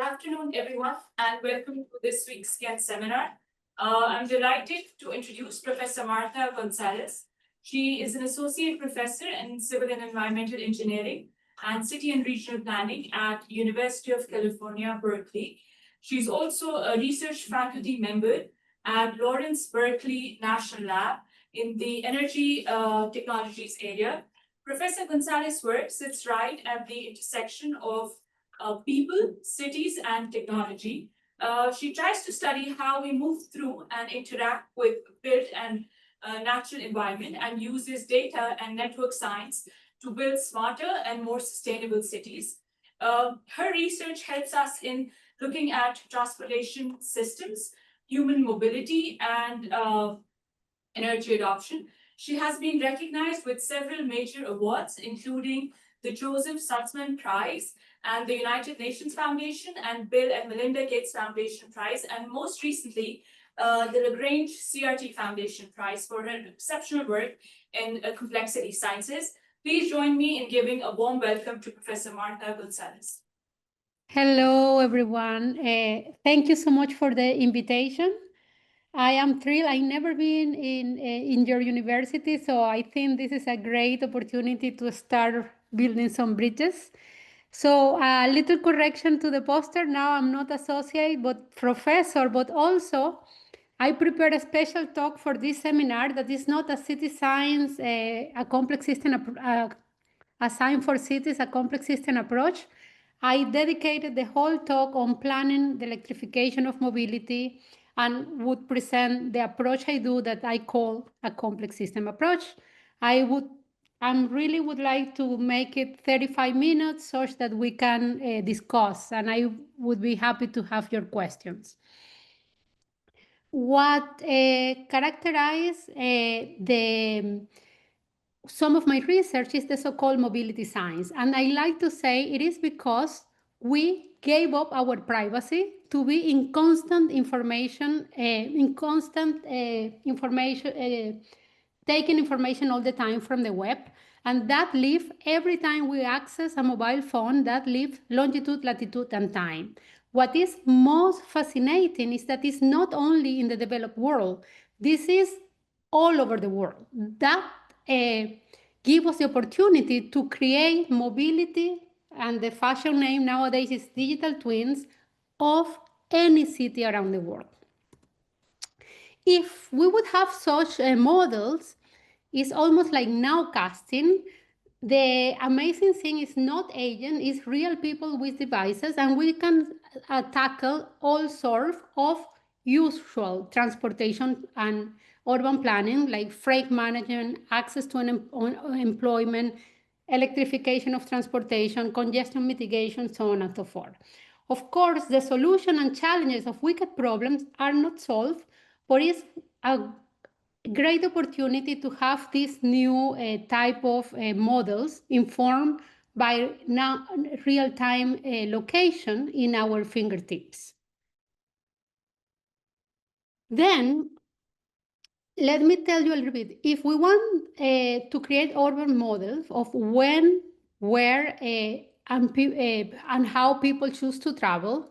afternoon, everyone, and welcome to this week's guest seminar. I'm delighted to introduce Professor Marta Gonzalez. She is an associate professor in civil and environmental engineering and city and regional planning at University of California, Berkeley. She's also a research faculty member at Lawrence Berkeley National Lab in the energy technologies area. Professor Gonzalez's work sits right at the intersection of people, cities, and technology. She tries to study how we move through and interact with built and natural environment and uses data and network science to build smarter and more sustainable cities. Her research helps us in looking at transportation systems, human mobility, and energy adoption. She has been recognized with several major awards, including the Joseph Sussman Prize and the United Nations Foundation and Bill and Melinda Gates Foundation Prize, and most recently, the Lagrange CRT Foundation Prize for her exceptional work in complexity sciences. Please join me in giving a warm welcome to Professor Marta Gonzalez. Hello, everyone. Thank you so much for the invitation. I am thrilled. I've never been in your university, so I think this is a great opportunity to start building some bridges. So a little correction to the poster. Now I'm not associate, but professor, but also I prepared a special talk for this seminar that is not a city science, a complex system, a science for cities, a complex system approach. I dedicated the whole talk on planning the electrification of mobility and would present the approach I do that I call a complex system approach. I really would like to make it 35 minutes such that we can discuss, and I would be happy to have your questions. What characterizes some of my research is the so-called mobility science. And I like to say it is because we gave up our privacy to be in constant information, taking information all the time from the web. And that leaves, every time we access a mobile phone, that leaves longitude, latitude, and time. What is most fascinating is that it's not only in the developed world. This is all over the world. That give us the opportunity to create mobility, and the fashion name nowadays is digital twins of any city around the world. If we would have such models, it's almost like nowcasting. The amazing thing is not agent, it's real people with devices, and we can tackle all sorts of usual transportation and urban planning, like freight management, access to employment, electrification of transportation, congestion mitigation, so on and so forth. Of course, the solution and challenges of wicked problems are not solved, but it's a great opportunity to have these new type of models informed by now real-time location in our fingertips. Then, let me tell you a little bit. If we want to create urban models of when, where, and how people choose to travel,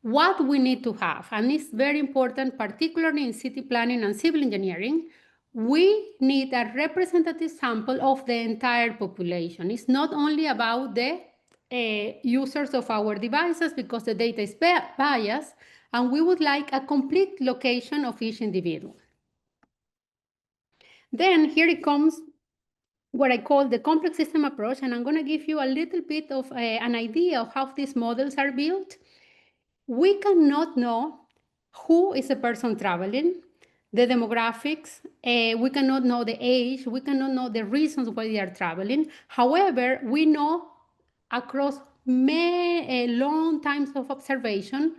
what we need to have, and it's very important, particularly in city planning and civil engineering, we need a representative sample of the entire population. It's not only about the users of our devices, because the data is biased, and we would like a complete location of each individual. Then here it comes what I call the complex system approach, and I'm going to give you a little bit of an idea of how these models are built. We cannot know who is the person traveling, the demographics, we cannot know the age, we cannot know the reasons why they are traveling. However, we know across many long times of observation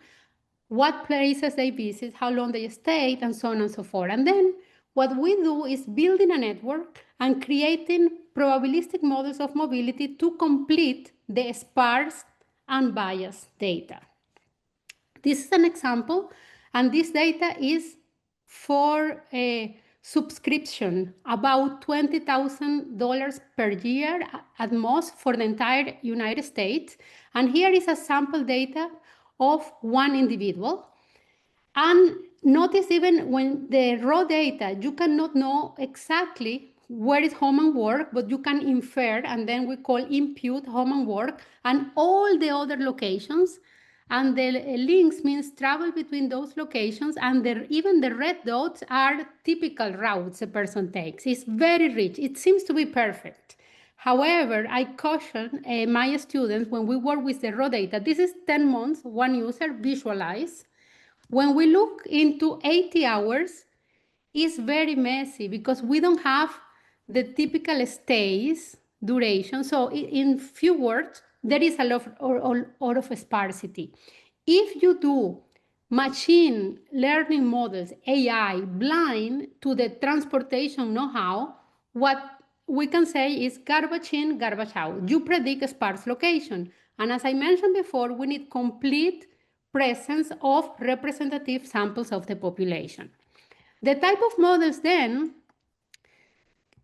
what places they visit, how long they stayed, and so on and so forth. And then what we do is building a network and creating probabilistic models of mobility to complete the sparse and biased data. This is an example, and this data is for a subscription, about $20,000 per year at most for the entire United States. And here is a sample data of one individual. And notice even when the raw data, you cannot know exactly where is home and work, but you can infer, and then we call impute home and work, and all the other locations. And the links means travel between those locations, and even the red dots are typical routes a person takes. It's very rich. It seems to be perfect. However, I caution my students when we work with the raw data, this is 10 months, one user, visualize. When we look into 80 hours, it's very messy because we don't have the typical stays duration. So in few words, there is a lot of sparsity. If you do machine learning models, AI, blind to the transportation know-how, what we can say is garbage in, garbage out. You predict sparse location. And as I mentioned before, we need complete presence of representative samples of the population. The type of models then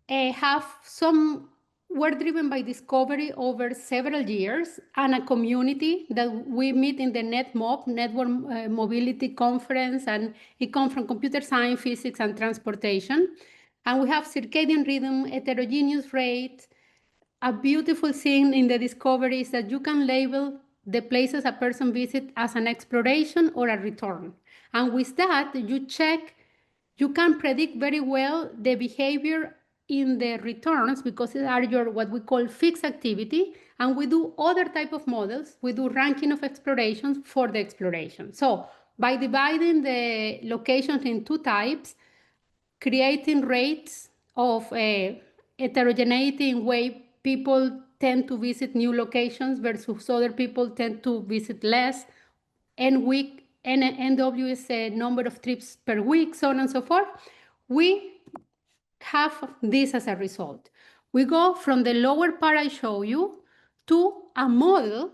have some were driven by discovery over several years and a community that we meet in the NetMob, Network Mobility Conference, and it comes from computer science, physics, and transportation. And we have circadian rhythm, heterogeneous rate. A beautiful thing in the discovery is that you can label the places a person visits as an exploration or a return. And with that, you can predict very well the behavior in the returns because they are your what we call fixed activity. And we do other type of models. We do ranking of explorations for the exploration. So by dividing the locations in two types, creating rates of heterogeneity in way people tend to visit new locations versus other people tend to visit less, and NW is a number of trips per week, so on and so forth. We have this as a result. We go from the lower part I show you to a model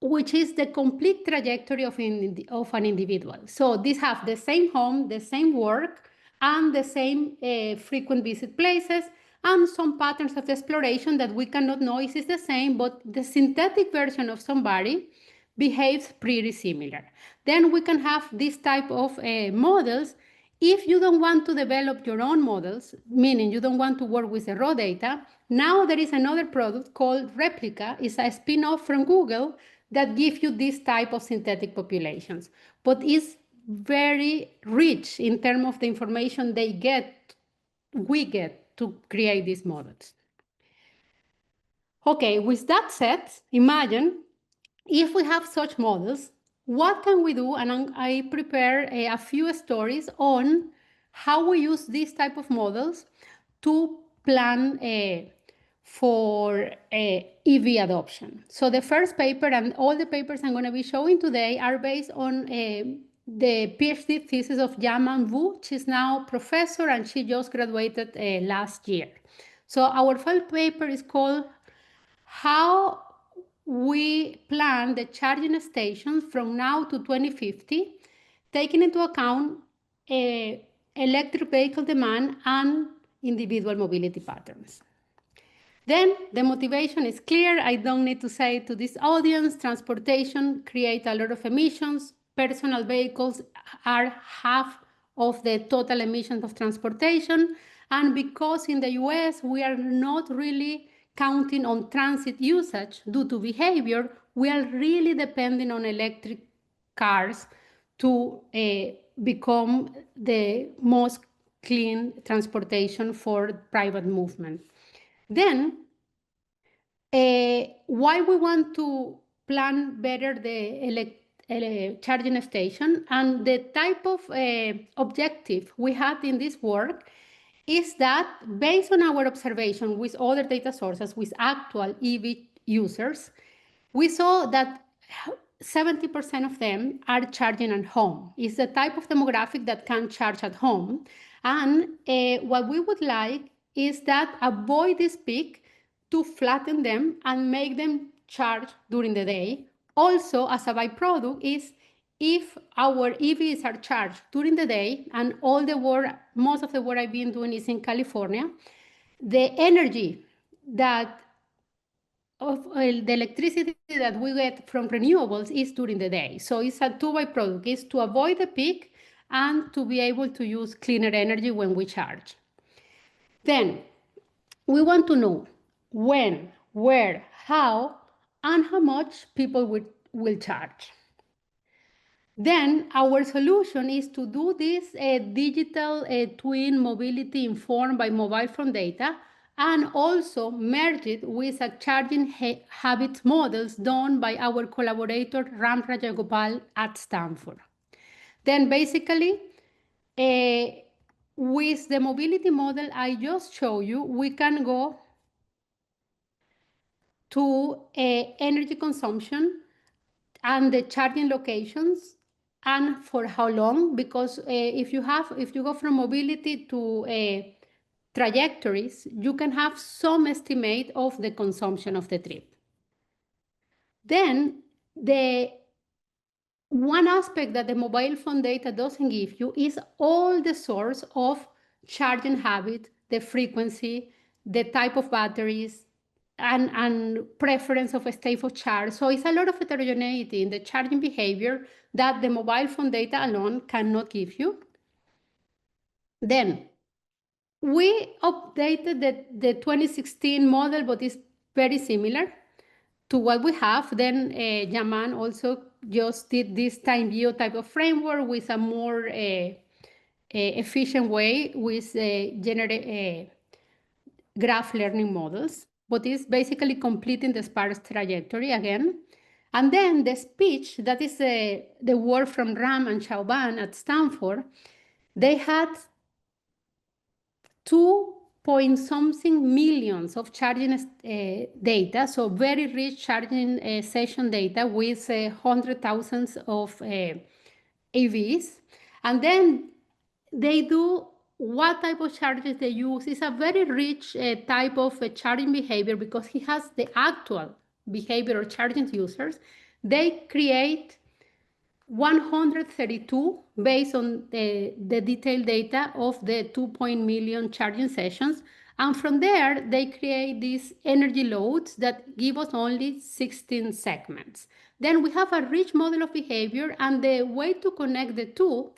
which is the complete trajectory of an individual. So these have the same home, the same work, and the same frequent visit places, and some patterns of exploration that we cannot know if it's the same, but the synthetic version of somebody behaves pretty similar. Then we can have this type of models. If you don't want to develop your own models, meaning you don't want to work with the raw data, now there is another product called Replica. It's a spin-off from Google that gives you this type of synthetic populations, but it's very rich in terms of the information we get to create these models. Okay, with that said, imagine if we have such models, what can we do? And I prepare a few stories on how we use these type of models to plan for EV adoption. So the first paper and all the papers I'm going to be showing today are based on the PhD thesis of Yaman Wu. She's now professor and she just graduated last year. So our first paper is called How We Plan the Charging Stations from Now to 2050, taking into account electric vehicle demand and individual mobility patterns. Then the motivation is clear. I don't need to say to this audience, transportation creates a lot of emissions. Personal vehicles are half of the total emissions of transportation. And because in the US, we are not really counting on transit usage due to behavior, we are really depending on electric cars to become the most clean transportation for private movement. Then, why we want to plan better the charging station and the type of objective we had in this work is that based on our observation with other data sources, with actual EV users, we saw that 70% of them are charging at home. It's the type of demographic that can charge at home. And what we would like is that avoid this peak to flatten them and make them charge during the day. Also, as a byproduct is if our EVs are charged during the day, and all the work, most of the work I've been doing is in California, the energy that the electricity that we get from renewables is during the day. So it's a two byproduct. It's to avoid the peak and to be able to use cleaner energy when we charge. Then we want to know when, where, how, and how much people will charge. Then our solution is to do this digital twin mobility informed by mobile phone data and also merge it with a charging habits models done by our collaborator Ram Rajagopal at Stanford. Then basically, with the mobility model I just showed you, we can go to energy consumption and the charging locations and for how long, because if you go from mobility to trajectories, you can have some estimate of the consumption of the trip. Then the one aspect that the mobile phone data doesn't give you is all the source of charging habit, the frequency, the type of batteries, and preference of a state of charge. So it's a lot of heterogeneity in the charging behavior that the mobile phone data alone cannot give you. Then we updated the 2016 model, but it's very similar to what we have. Then Yaman also just did this time view type of framework with a more efficient way with graph learning models, but it's basically completing the sparse trajectory again. And then the speech, that is the work from Ram and Chauban at Stanford, they had 2-point-something millions of charging data, so very rich charging session data with hundred thousands of AVs. And then they do what type of charges they use. It's a very rich type of charging behavior because he has the actual behavior of charging users. They create 132 based on the detailed data of the 2 million charging sessions. And from there, they create these energy loads that give us only 16 segments. Then we have a rich model of behavior, and the way to connect the two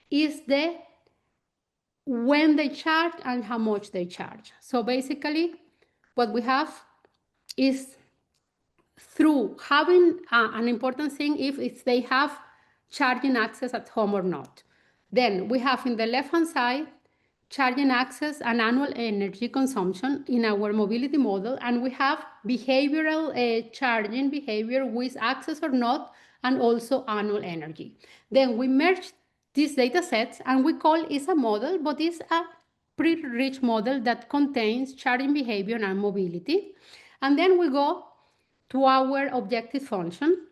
is the when they charge and how much they charge. So basically, what we have is through having an important thing if they have charging access at home or not. Then we have in the left-hand side charging access and annual energy consumption in our mobility model, and we have behavioral charging behavior with access or not, and also annual energy. Then we merge these data sets and we call it a model, but it's a pretty rich model that contains charging behavior and mobility. And then we go to our objective function.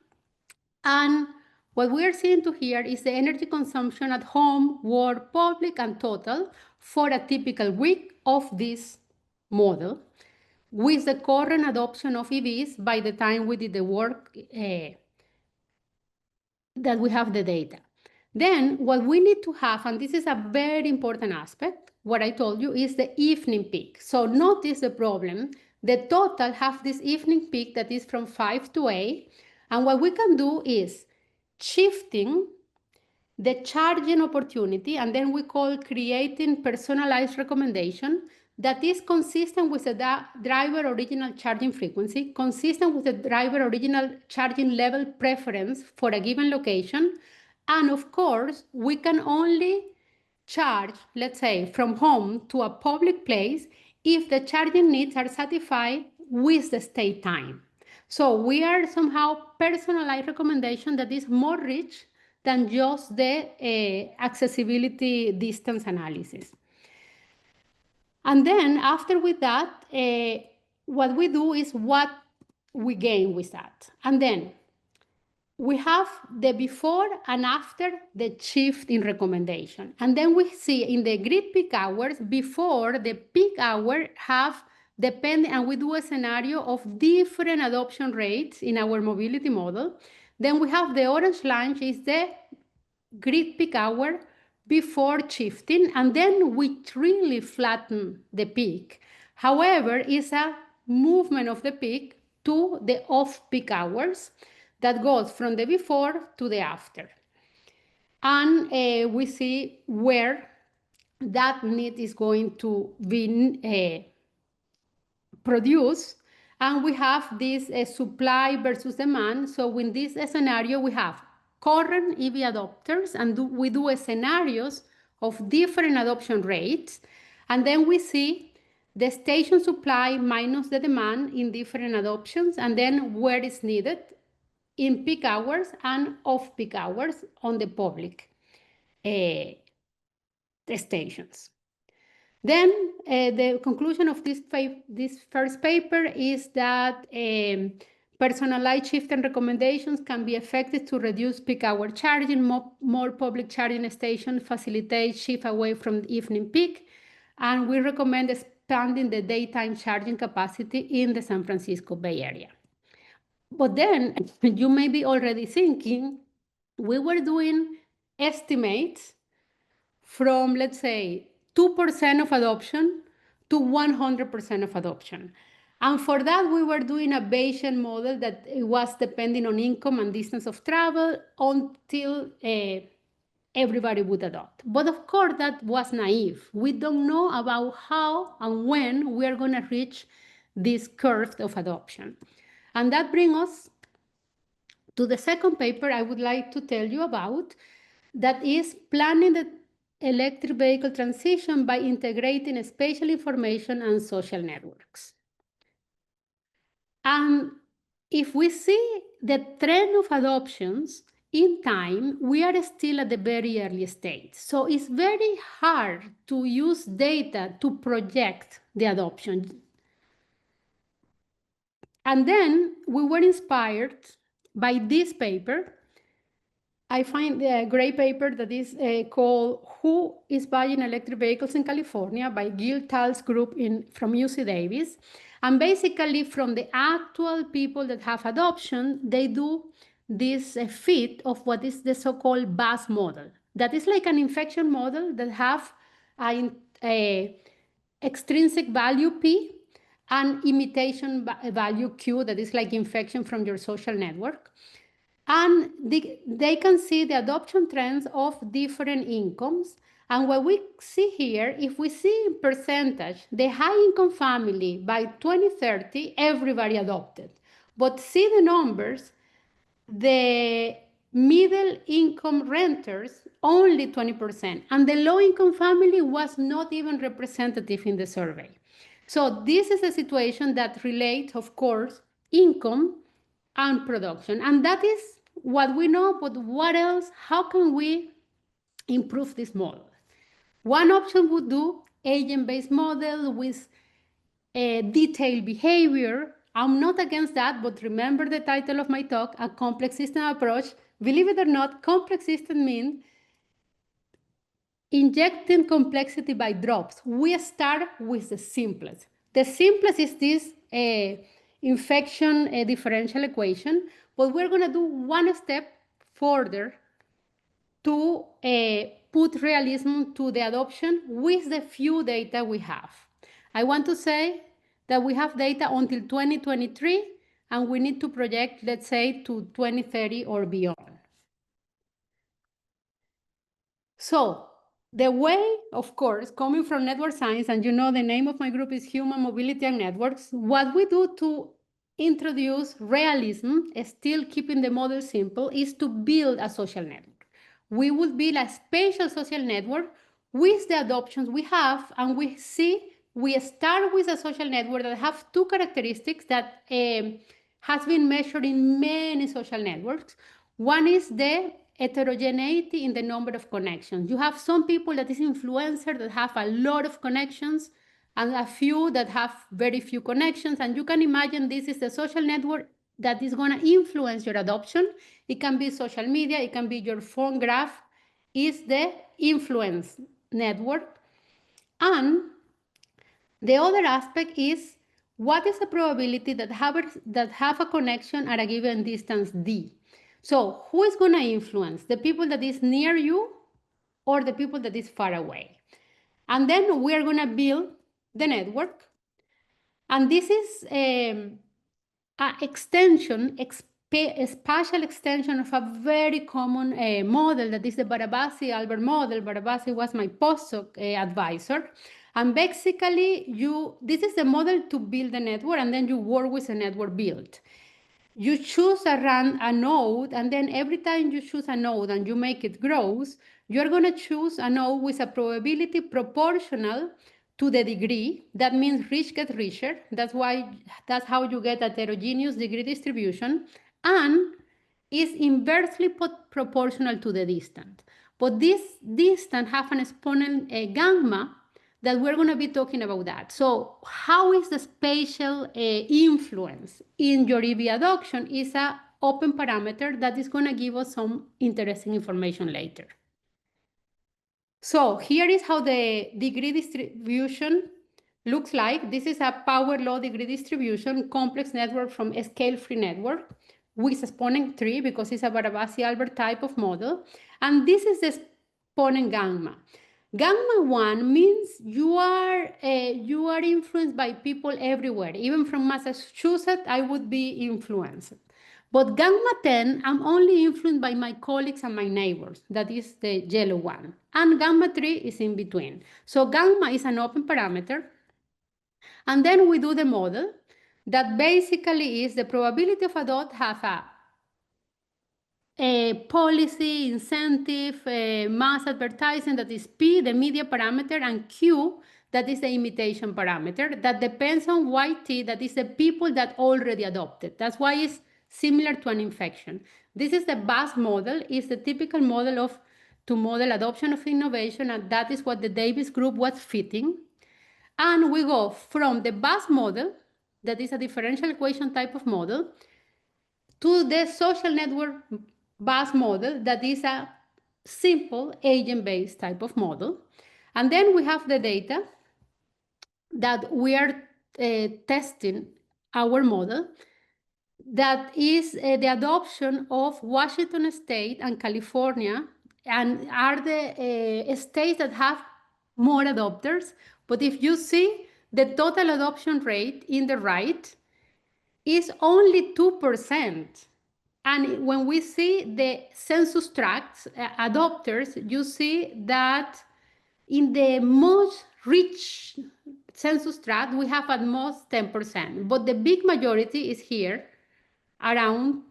And what we are seeing to here is the energy consumption at home, work, public, and total for a typical week of this model with the current adoption of EVs by the time we did the work that we have the data. Then what we need to have, and this is a very important aspect, what I told you is the evening peak. So notice the problem. The total have this evening peak that is from 5 to 8. And what we can do is shifting the charging opportunity, and then we call creating personalized recommendation that is consistent with the driver original charging frequency, consistent with the driver original charging level preference for a given location. And of course, we can only charge, let's say, from home to a public place if the charging needs are satisfied with the state time. So we are somehow personalized recommendation that is more rich than just the accessibility distance analysis. And then after with that, what we do is what we gain with that. And then we have the before and after the shift in recommendation. And then we see in the grid peak hours, before the peak hour have depending, and we do a scenario of different adoption rates in our mobility model. Then we have the orange line is the grid peak hour before shifting, and then we really flatten the peak. However, it's a movement of the peak to the off-peak hours that goes from the before to the after. And we see where that need is going to be produced. And we have this supply versus demand. So in this scenario, we have current EV adopters, and we do scenarios of different adoption rates. And then we see the station supply minus the demand in different adoptions, and then where it's needed in peak hours and off peak hours on the public stations. Then the conclusion of this first paper is that personalized shift and recommendations can be effective to reduce peak hour charging. More public charging stations facilitate shift away from the evening peak. And we recommend expanding the daytime charging capacity in the San Francisco Bay Area. But then you may be already thinking, we were doing estimates from, let's say, 2% of adoption to 100% of adoption. And for that, we were doing a Bayesian model that was depending on income and distance of travel until everybody would adopt. But of course, that was naive. We don't know about how and when we are going to reach this curve of adoption. And that brings us to the second paper I would like to tell you about, that is planning the electric vehicle transition by integrating spatial information and social networks. And if we see the trend of adoptions in time, we are still at the very early stage. So it's very hard to use data to project the adoption. And then we were inspired by this paper. I find a great paper that is called Who is Buying Electric Vehicles in California by Gil Tal's group from UC Davis. And basically from the actual people that have adoption, they do this fit of what is the so-called BAS model. That is like an infection model that have a extrinsic value P and imitation value Q, that is like infection from your social network. And they can see the adoption trends of different incomes. And what we see here, if we see in percentage, the high income family by 2030, everybody adopted. But see the numbers, the middle income renters, only 20%. And the low income family was not even representative in the survey. So this is a situation that relates, of course, income and production. And that is what we know, but what else? How can we improve this model? One option would do agent-based model with detailed behavior. I'm not against that, but remember the title of my talk, a complex system approach. Believe it or not, complex system means injecting complexity by drops. We start with the simplest. The simplest is this infection differential equation, but we're going to do one step further to put realism to the adoption with the few data we have. I want to say that we have data until 2023, and we need to project, let's say, to 2030 or beyond. So the way, of course, coming from network science, and you know the name of my group is Human Mobility and Networks, what we do to introduce realism, still keeping the model simple, is to build a social network. We would build a spatial social network with the adoptions we have, and we start with a social network that have two characteristics that has been measured in many social networks. One is the heterogeneity in the number of connections. You have some people that is influencer that have a lot of connections and a few that have very few connections. And you can imagine this is the social network that is going to influence your adoption. It can be social media, it can be your phone graph, is the influence network. And the other aspect is what is the probability that have a connection at a given distance d? So who is going to influence? The people that is near you or the people that is far away? And then we are going to build the network. And this is extension, a spatial extension of a very common model that is the Barabasi-Albert model. Barabasi was my postdoc advisor. And basically, this is the model to build a network, and then you work with a network built. You choose a node, and then every time you choose a node and you make it grows, you're going to choose a node with a probability proportional to the degree. That means rich get richer. That's how you get a heterogeneous degree distribution, and is inversely proportional to the distance. But this distance have an exponent gamma that we're going to be talking about that. So how is the spatial influence in your EV adoption is an open parameter that is going to give us some interesting information later. So here is how the degree distribution looks like. This is a power law degree distribution, complex network from a scale-free network with exponent 3 because it's a Barabasi-Albert type of model. And this is the exponent gamma. Gamma 1 means you are influenced by people everywhere. Even from Massachusetts, I would be influenced. But gamma 10, I'm only influenced by my colleagues and my neighbors. That is the yellow one. And gamma 3 is in between. So gamma is an open parameter. And then we do the model that basically is the probability of a dot have a policy, incentive, mass advertising, that is P, the media parameter, and Q, that is the imitation parameter, that depends on YT, that is the people that already adopted. That's why it's similar to an infection. This is the BAS model, is the typical model to model adoption of innovation, and that is what the Davis group was fitting. And we go from the BAS model, that is a differential equation type of model, to the social network BAS model, that is a simple agent-based type of model. And then we have the data that we are testing our model, that is the adoption of Washington State and California, and are the states that have more adopters. But if you see the total adoption rate in the right is only 2%. And when we see the census tracts adopters, you see that in the most rich census tract, we have at most 10%, but the big majority is here, around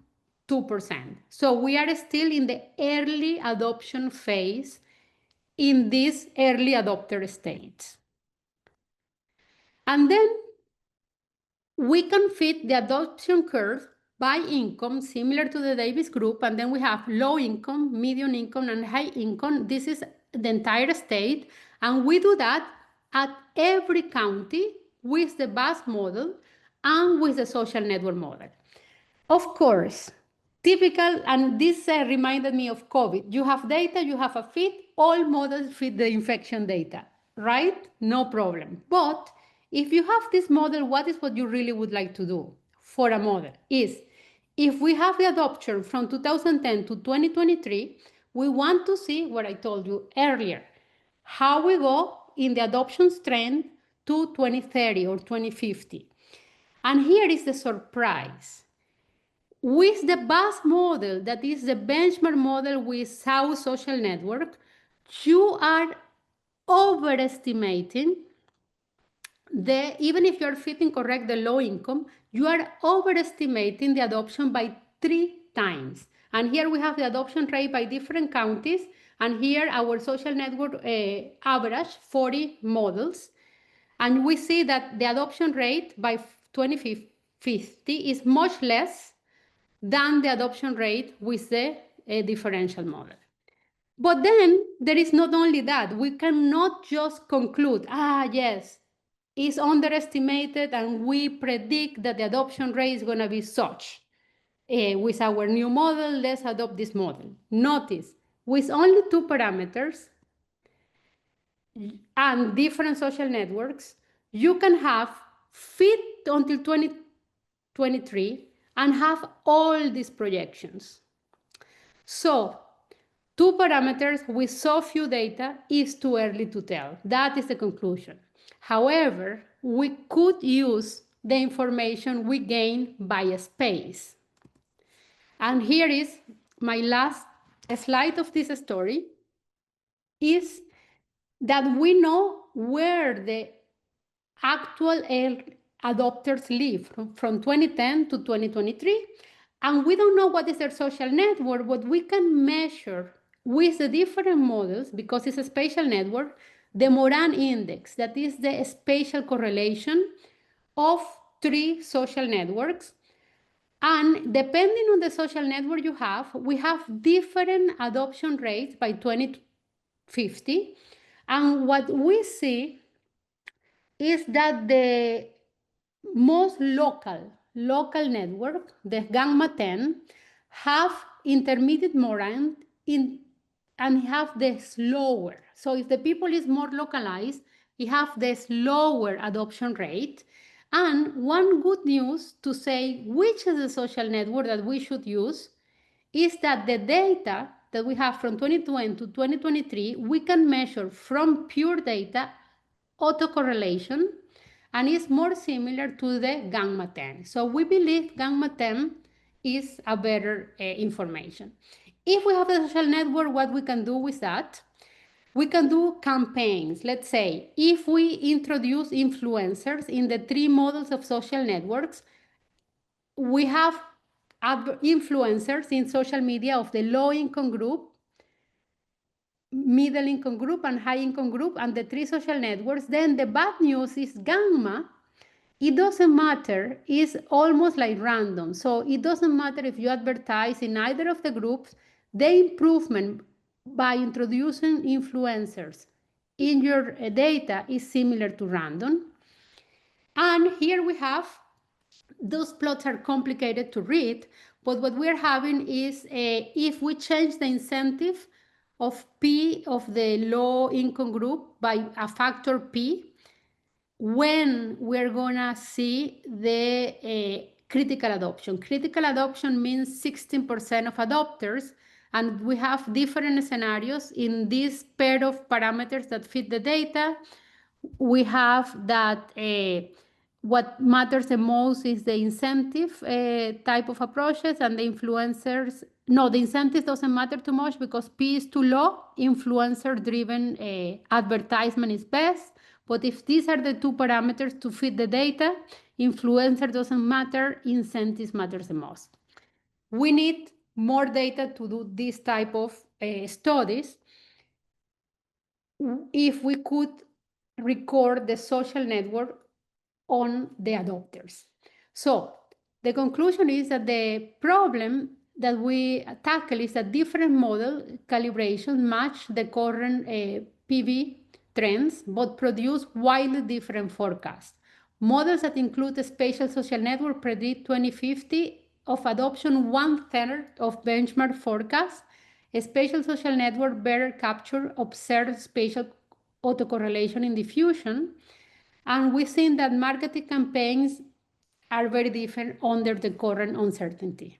2%. So we are still in the early adoption phase in these early adopter states. And then we can fit the adoption curve by income, similar to the Davis group, and then we have low income, medium income, and high income. This is the entire state, and we do that at every county with the BAS model and with the social network model. Of course, typical, and this reminded me of COVID. You have data, you have a fit, all models fit the infection data, right? No problem. But if you have this model, what you really would like to do for a model is, if we have the adoption from 2010 to 2023, we want to see what I told you earlier, how we go in the adoption trend to 2030 or 2050. And here is the surprise. With the BAS model, that is the benchmark model with South Social Network, you are overestimating even if you're fitting correct the low income, you are overestimating the adoption by 3 times. And here we have the adoption rate by different counties. And here our social network average 40 models. And we see that the adoption rate by 2050 is much less than the adoption rate with the differential model. But then there is not only that. We cannot just conclude, yes, it's underestimated and we predict that the adoption rate is going to be such. With our new model, let's adopt this model. Notice, with only 2 parameters and different social networks, you can have fit until 2023 and have all these projections. So 2 parameters with so few data is too early to tell. That is the conclusion. However, we could use the information we gain by space. And here is my last slide of this story, is that we know where the actual adopters live from 2010 to 2023, and we don't know what is their social network, but we can measure with the different models, because it's a spatial network, the Moran index, that is the spatial correlation of 3 social networks. And depending on the social network you have, we have different adoption rates by 2050. And what we see is that the most local network, the gamma 10, have intermediate Moran and have the slower. So if the people is more localized, it have the slower adoption rate. And one good news to say which is the social network that we should use is that the data that we have from 2020 to 2023, we can measure from pure data autocorrelation, and it's more similar to the gamma 10. So we believe gamma 10 is a better information. If we have a social network, what we can do with that? We can do campaigns. Let's say if we introduce influencers in the 3 models of social networks, we have influencers in social media of the low income group, middle income group, and high income group, and the 3 social networks. Then the bad news is gamma. It doesn't matter, it's almost like random. So it doesn't matter if you advertise in either of the groups, the improvement by introducing influencers in your data is similar to random. And here we have, those plots are complicated to read, but what we're having is if we change the incentive of P of the low income group by a factor P, when we're gonna see the critical adoption. Critical adoption means 16% of adopters, and we have different scenarios in this pair of parameters that fit the data. We have that what matters the most is the incentive type of approaches, and the influencers. No, the incentive doesn't matter too much because P is too low. Influencer-driven advertisement is best. But if these are the 2 parameters to fit the data, influencer doesn't matter, incentives matters the most. We need more data to do this type of studies. If we could record the social network on the adopters. So the conclusion is that the problem that we tackle is that different model calibrations match the current PV trends, but produce wildly different forecasts. Models that include the spatial social network predict 2050 of adoption 1/3 of benchmark forecasts. A spatial social network better capture observed spatial autocorrelation in diffusion. And we've seen that marketing campaigns are very different under the current uncertainty.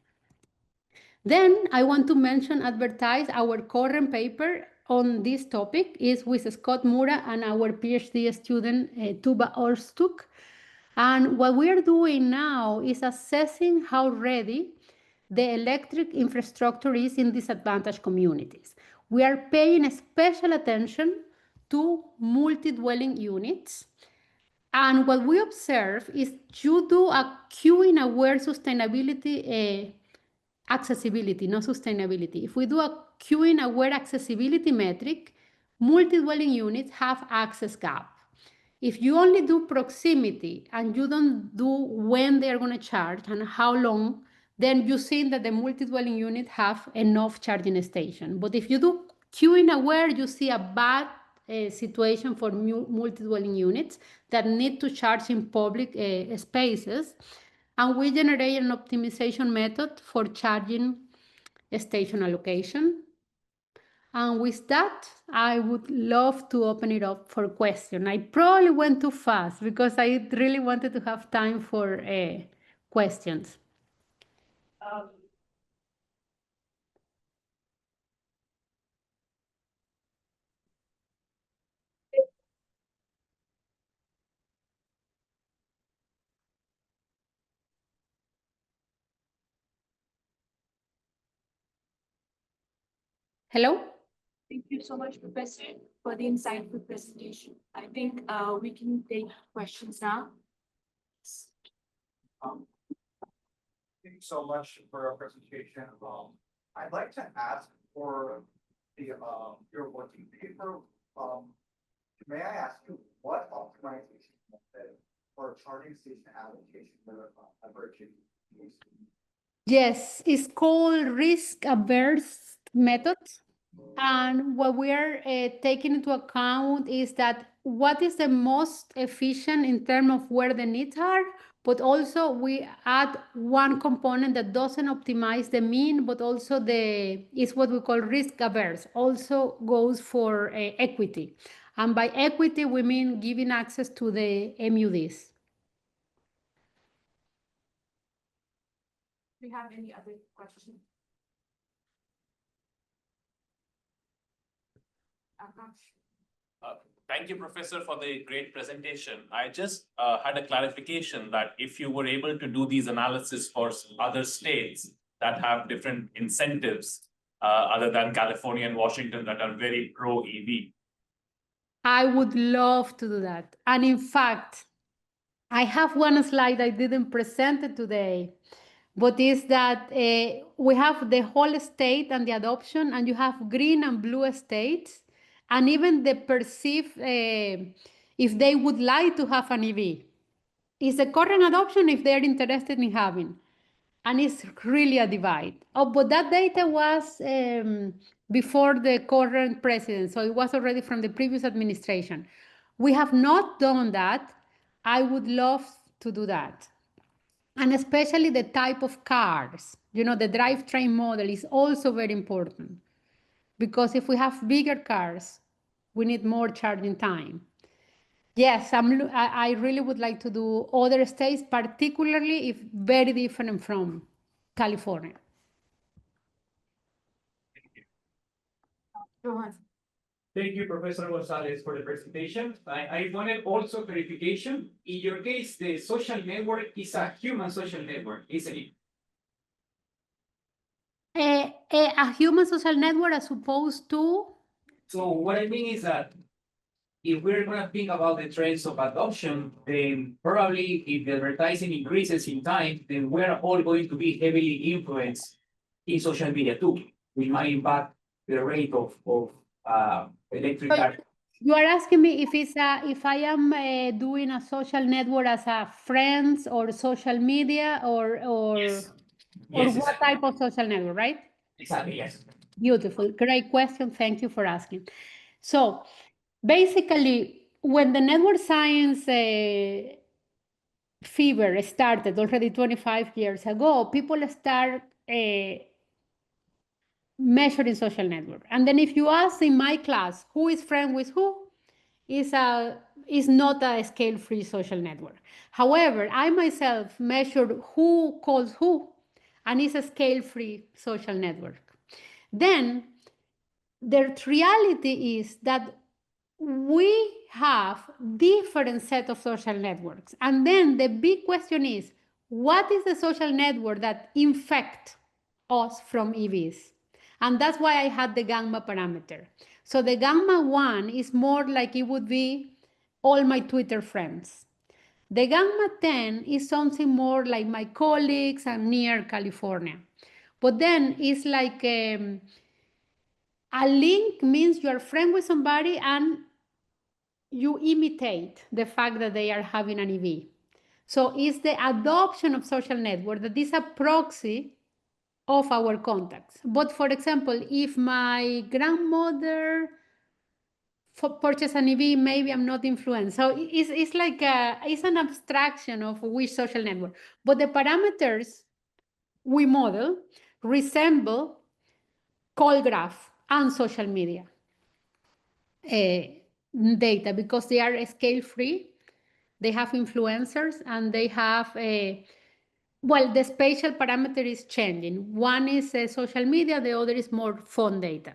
Then I want to mention advertise our current paper on this topic is with Scott Mura and our PhD student Tuba Orstuk. And what we are doing now is assessing how ready the electric infrastructure is in disadvantaged communities. We are paying special attention to multi-dwelling units. And what we observe is you do a queuing-aware sustainability accessibility, not sustainability. If we do a queuing-aware accessibility metric, multi-dwelling units have access gap. If you only do proximity and you don't do when they're going to charge and how long, then you see that the multi-dwelling unit have enough charging station. But if you do queuing aware, you see a bad situation for multi-dwelling units that need to charge in public spaces. And we generate an optimization method for charging station allocation. And with that, I would love to open it up for questions. I probably went too fast because I really wanted to have time for questions. Um, Hello? Thank you so much, Professor, for the insightful presentation. I think we can take questions now. Thank you so much for your presentation. I'd like to ask for the, your working paper. May I ask you what optimization method or charging station allocation Berkeley used? Yes, it's called risk averse methods. And what we are taking into account is that what is the most efficient in terms of where the needs are, but also we add one component that doesn't optimize the mean, but also is what we call risk averse, also goes for equity. And by equity, we mean giving access to the MUDs. Do you have any other questions? Akash? Thank you, Professor, for the great presentation. I just had a clarification that if you were able to do these analysis for other states that have different incentives other than California and Washington that are very pro EV. I would love to do that. And in fact, I have one slide I didn't present it today, but is that we have the whole state and the adoption, and you have green and blue states, and even the perceived, if they would like to have an EV. Is the current adoption if they're interested in having. And it's really a divide. Oh, but that data was before the current president, so it was already from the previous administration. We have not done that. I would love to do that. And especially the type of cars, you know, the drivetrain model is also very important. Because if we have bigger cars, we need more charging time. Yes, I really would like to do other states, particularly if very different from California. Rohan? Thank you, Professor Gonzalez, for the presentation. I wanted also clarification. In your case, the social network is a human social network, isn't it? A human social network as opposed to? So what I mean is that if we're going to think about the trends of adoption, then probably if the advertising increases in time, then we're all going to be heavily influenced in social media too, which might impact the rate of electric cars. You are asking me if if I am doing a social network as a friends or social media or Yes. or Yes, what exactly. type of social network, right? Exactly, yes. Beautiful, great question. Thank you for asking. So basically, when the network science fever started already 25 years ago, people start measuring social network. And then if you ask in my class, who is friend with who, is not a scale-free social network. However, I myself measured who calls who, and it's a scale-free social network. Then the reality is that we have different set of social networks. And then the big question is, what is the social network that infect us from EVs? And that's why I had the gamma parameter. So the gamma 1 is more like it would be all my Twitter friends. The gamma 10 is something more like my colleagues and near California. But then it's like a link means you are friend with somebody and you imitate the fact that they are having an EV. So it's the adoption of social network that is a proxy of our contacts. But for example, if my grandmother purchase an EV, maybe I'm not influenced. So it's like it's an abstraction of which social network. But the parameters we model resemble call graph and social media data because they are scale free. They have influencers and they have well, the spatial parameter is changing. One is social media, the other is more phone data.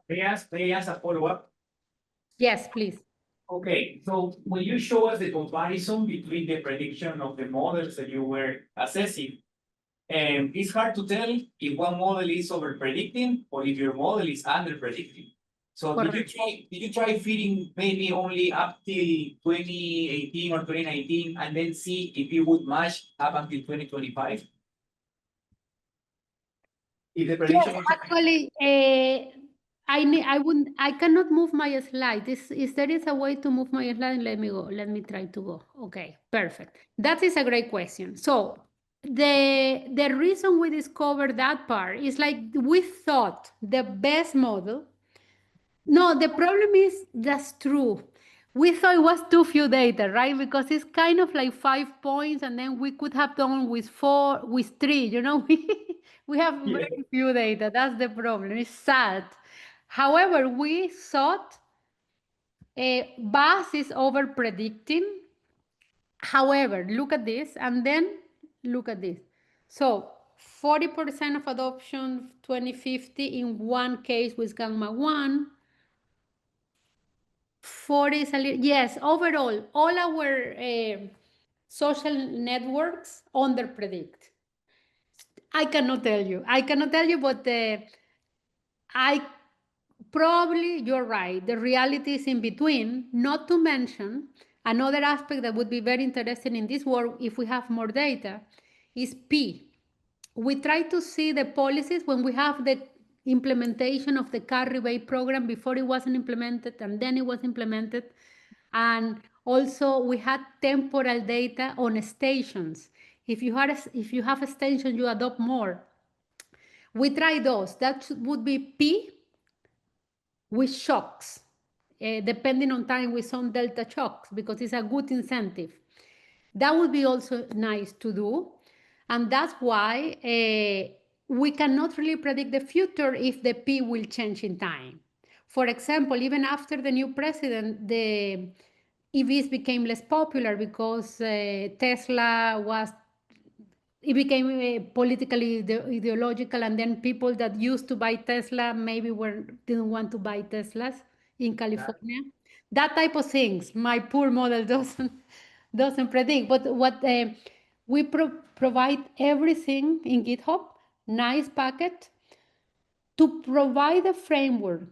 May I ask a follow-up? Yes, please. Okay, so will you show us the comparison between the prediction of the models that you were assessing And it's hard to tell if one model is over predicting or if your model is under predicting. So did you try feeding maybe only up till 2018 or 2019 and then see if it would match up until 2025? If the prediction Yes, actually, I cannot move my slide. There is a way to move my slide? Let me go. Let me try to go. Okay, perfect. That is a great question. So the reason we discovered that part is like we thought the best model. No, the problem is that's true. We thought it was too few data, right? Because it's kind of like 5 points, and then we could have done with 4, with 3. You know, we have very few data. That's the problem. It's sad. However, we thought BAS is over predicting. However, look at this, and then look at this. So 40% of adoption 2050 in one case with gamma 1. 40 is a little, yes, overall, all our social networks under predict. I cannot tell you, but I probably, you're right, the reality is in between, not to mention another aspect that would be very interesting in this work if we have more data is P. We try to see the policies when we have the implementation of the car rebate program before it wasn't implemented and then it was implemented. And also we had temporal data on stations. If you have a station, you adopt more. We try those. That would be P with shocks, depending on time with some delta shocks, because it's a good incentive. That would be also nice to do. And that's why we cannot really predict the future if the P will change in time. For example, even after the new president, the EVs became less popular because Tesla was, it became politically ideological, and then people that used to buy Tesla maybe didn't want to buy Teslas in California. That type of things. My poor model doesn't predict. But what we provide everything in GitHub, nice packet, to provide a framework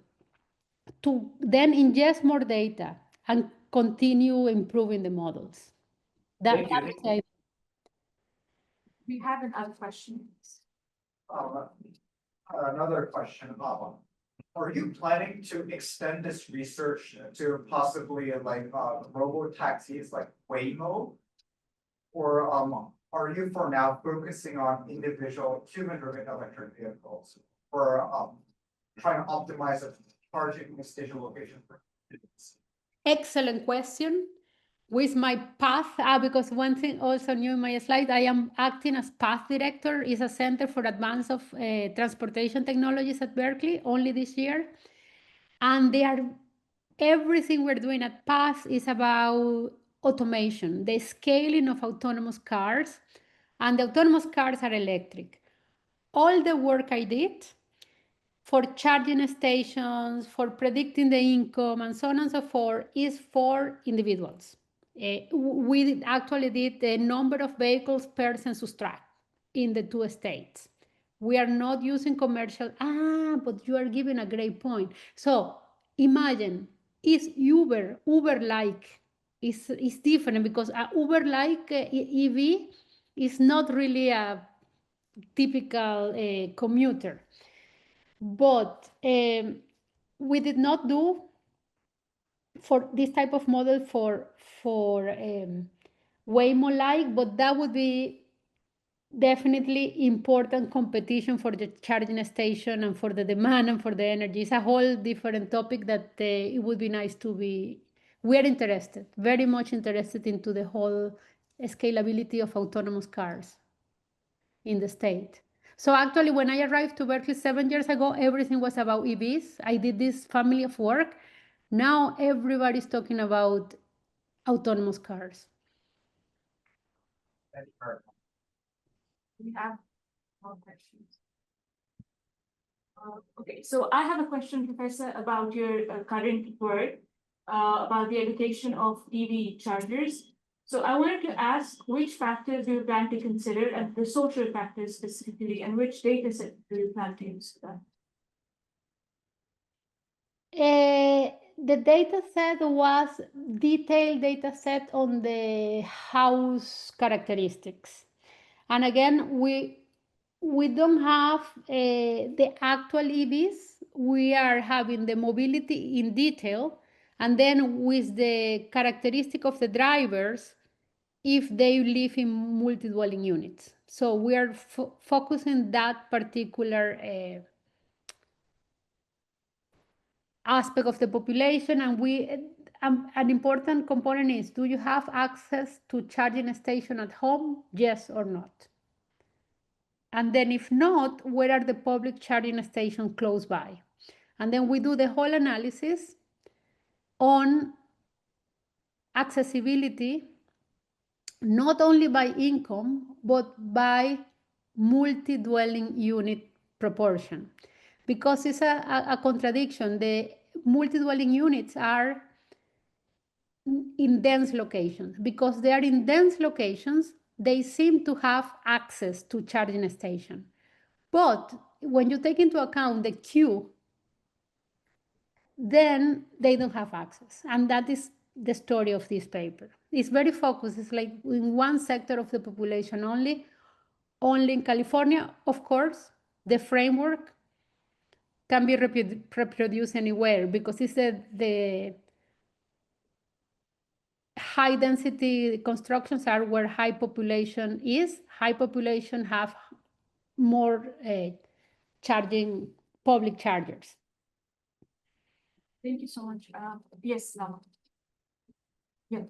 to then ingest more data and continue improving the models. Thank you. We have another question. Another question, are you planning to extend this research to possibly like robo taxis like Waymo? Or are you for now focusing on individual human-driven electric vehicles or trying to optimize a charging and station location for students? Excellent question. With my path, because one thing also new in my slide, I am acting as path director. Is a Center for Advance of Transportation Technologies at Berkeley only this year. And everything we're doing at path is about automation, the scaling of autonomous cars, and the autonomous cars are electric. All the work I did for charging stations, for predicting the income, and so on and so forth, is for individuals. We actually did the number of vehicles per census tract in the 2 states. We are not using commercial. But you are giving a great point. So imagine, is Uber-like? Is different because Uber-like EV is not really a typical commuter. But we did not do for this type of model for Waymo-like, but that would be definitely important competition for the charging station and for the demand and for the energy. It's a whole different topic that it would be nice to be. We are interested, very much interested into the whole scalability of autonomous cars in the state. So actually, when I arrived to Berkeley 7 years ago, everything was about EVs. I did this family of work. Now everybody's talking about autonomous cars. We have more questions. Okay, so I have a question, Professor, about your current work about the allocation of EV chargers. So I wanted to ask which factors do you plan to consider, and the social factors specifically, and which data set do you plan to use for that? The data set was detailed data set on the house characteristics. And again, we don't have the actual EVs. We are having the mobility in detail, and then with the characteristic of the drivers, if they live in multi-dwelling units. So we are focusing that particular aspect of the population, and an important component is, do you have access to charging station at home, yes or not? And then if not, where are the public charging stations close by? And then we do the whole analysis on accessibility, not only by income, but by multi-dwelling unit proportion. Because it's a contradiction. The multi-dwelling units are in dense locations. Because they are in dense locations, they seem to have access to charging station. But when you take into account the queue, then they don't have access. And that is the story of this paper. It's very focused. It's like in one sector of the population only in California. Of course, the framework can be reproduced anywhere because it's the high density constructions are where high population is. High population have more charging public chargers. Thank you so much. Yes, Lama. Yeah.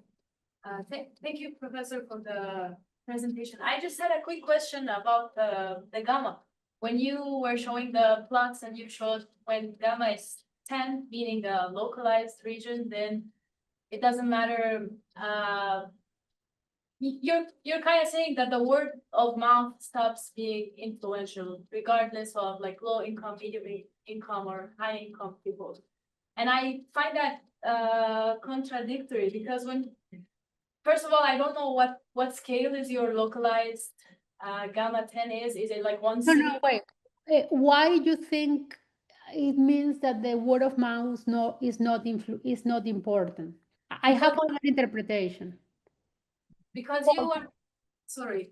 Thank you, Professor, for the presentation. I just had a quick question about the gamma. When you were showing the plots and you showed when gamma is 10, meaning a localized region, then it doesn't matter. You're kind of saying that the word of mouth stops being influential, regardless of like low income, medium income, or high income people. And I find that contradictory because first of all, I don't know what scale is your localized gamma 10 is. Is it like one city? No, wait. Why you think it means that the word of mouth is not important? I have another interpretation. Because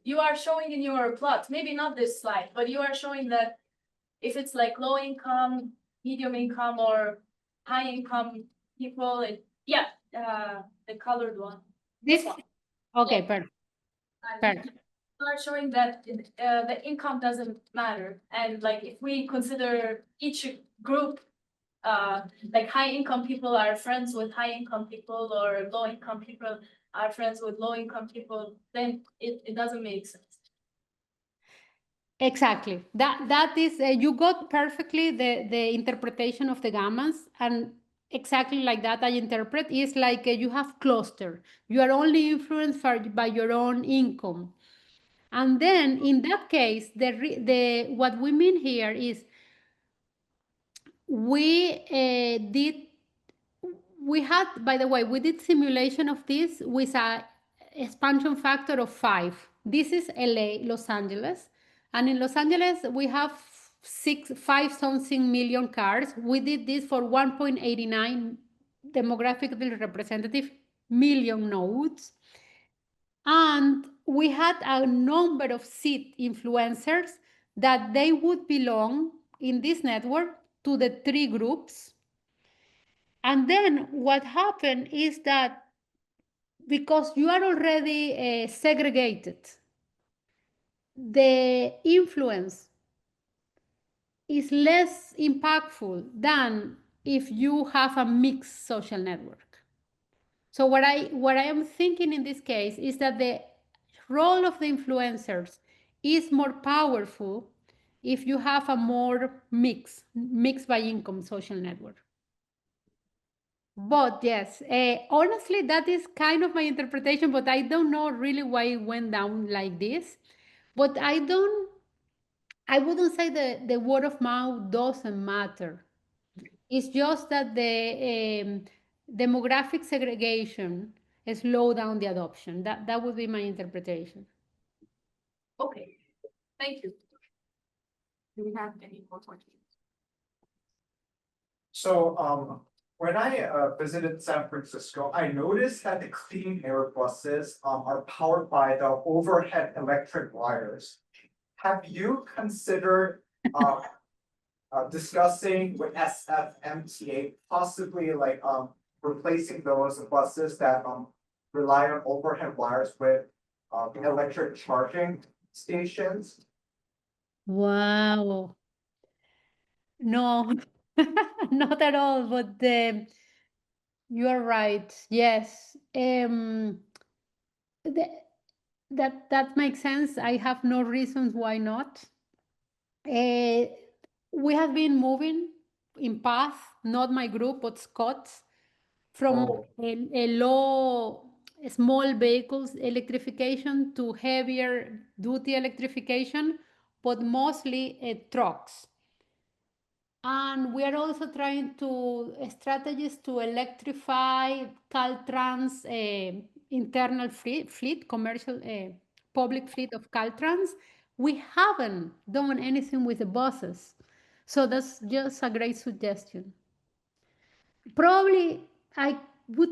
you are showing in your plot, maybe not this slide, but you are showing that if it's like low income, medium income, or high income people, the colored one. This one. okay, Yeah. perfect. You are showing that the income doesn't matter, and like if we consider each group, like high income people are friends with high income people, or low income people are friends with low income people, then it doesn't make sense. Exactly. That is you got perfectly the interpretation of the gammas, and exactly like that I interpret is like you have cluster. You are only influenced by your own income. And then in that case, the what we mean here is we had, by the way, we did simulation of this with a expansion factor of 5. This is LA, Los Angeles. And in Los Angeles, we have 5 something million cars. We did this for 1.89 demographically representative million nodes. And we had a number of seed influencers that they would belong in this network to the 3 groups. And then what happened is that because you are already segregated, the influence is less impactful than if you have a mixed social network. So what I am thinking in this case is that the role of the influencers is more powerful if you have a more mixed by income social network. But yes, honestly, that is kind of my interpretation, but I don't know really why it went down like this. But I wouldn't say the word of mouth doesn't matter. It's just that the demographic segregation, slow down the adoption. That would be my interpretation. Okay, thank you. Do we have any more questions? So, when I visited San Francisco, I noticed that the clean air buses are powered by the overhead electric wires. Have you considered discussing with SFMTA possibly like replacing those buses that rely on overhead wires with electric charging stations? Wow. No, not at all, but you are right. Yes. That makes sense. I have no reasons why not. We have been moving in path, not my group, but Scott's, from Oh. small vehicles electrification to heavier duty electrification, but mostly trucks. And we are also trying to strategies to electrify Caltrans internal fleet, commercial public fleet of Caltrans. We haven't done anything with the buses, so that's just a great suggestion. Probably I would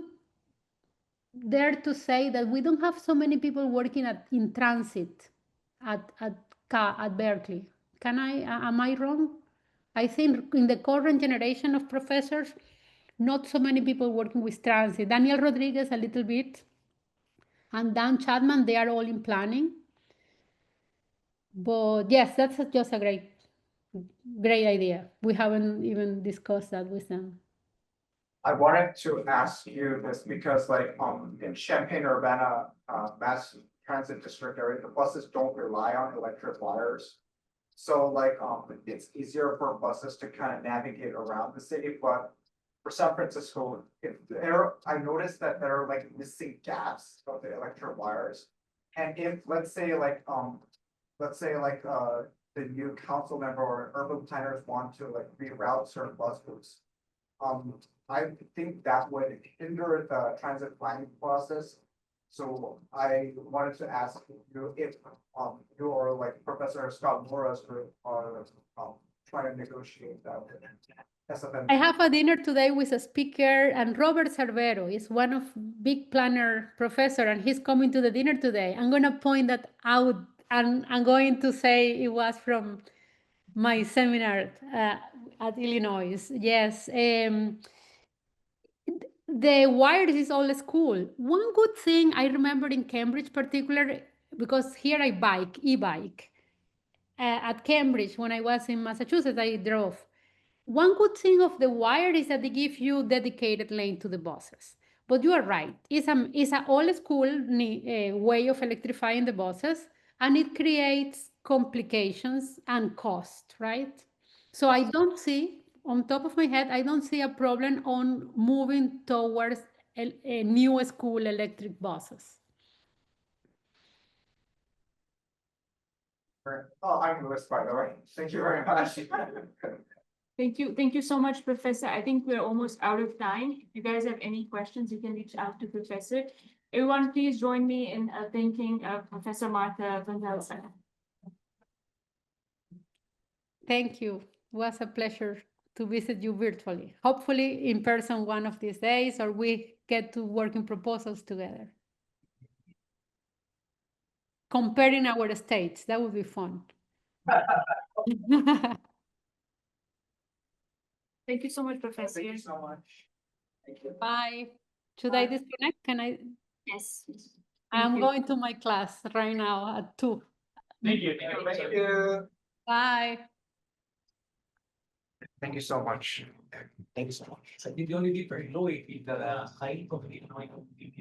dare to say that we don't have so many people working in transit at Berkeley. Am I wrong? I think in the current generation of professors, not so many people working with transit. Daniel Rodriguez a little bit, and Dan Chapman, they are all in planning. But yes, that's just a great idea. We haven't even discussed that with them. I wanted to ask you this because like in Champaign-Urbana mass transit district area, the buses don't rely on electric wires. So like it's easier for buses to kind of navigate around the city, but for San Francisco, I noticed that there are like missing gaps of the electric wires. And if let's say like the new council member or urban planners want to like reroute certain bus routes. I think that would hinder the transit planning process. So I wanted to ask you if you or like Professor Scott Morris are trying to negotiate that with SFM. I have a dinner today with a speaker, and Robert Cervero is one of big planner professor, and he's coming to the dinner today. I'm going to point that out, and I'm going to say it was from my seminar at Illinois. Yes. The wires is all school. One good thing I remember in Cambridge, particular, because here I e-bike. At Cambridge, when I was in Massachusetts, I drove. One good thing of the wire is that they give you dedicated lane to the buses. But you are right. It's a old school way of electrifying the buses, and it creates complications and cost, right? So I don't see, on top of my head, I don't see a problem on moving towards a new school electric buses. Oh, I'm Louis, by the way. Thank you very much. Thank you so much, Professor. I think we're almost out of time. If you guys have any questions, you can reach out to Professor. Everyone, please join me in thanking Professor Marta Gonzalez. Thank you. It was a pleasure to visit you virtually. Hopefully in person one of these days, or we get to work in proposals together. Comparing our states, that would be fun. Thank you so much, Professor. Thank you so much. Thank you. Bye. Should I disconnect? Can I? Yes. I'm going to my class right now at 2. Thank you. Thank you. Bye. Thank you so much. Thank you so much. The only difference, Louis, is that height of the